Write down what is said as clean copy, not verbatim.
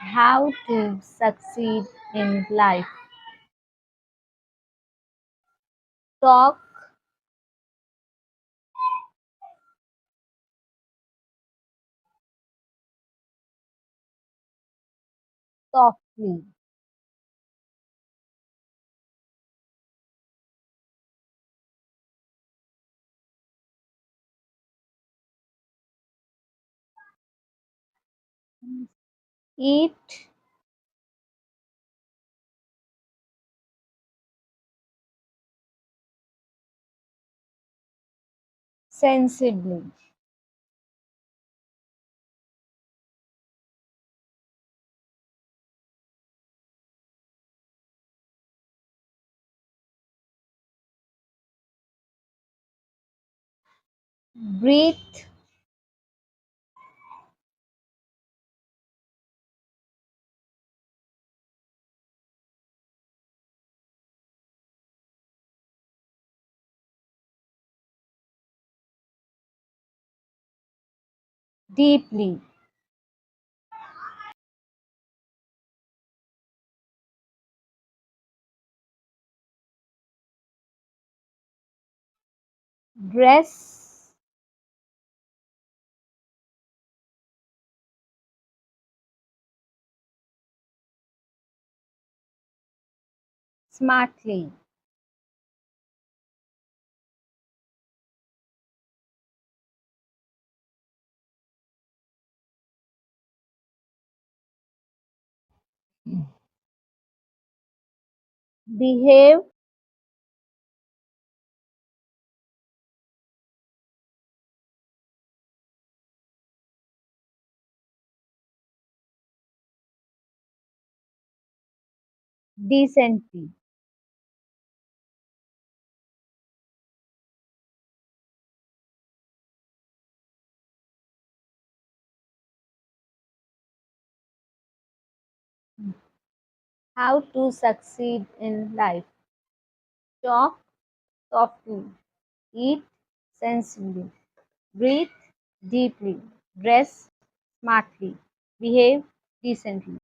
How to succeed in life. Talk softly. Eat sensibly. Breathe deeply. Dress smartly. Behave decently. How to succeed in life. Talk softly. Eat sensibly. Breathe deeply. Dress smartly. Behave decently.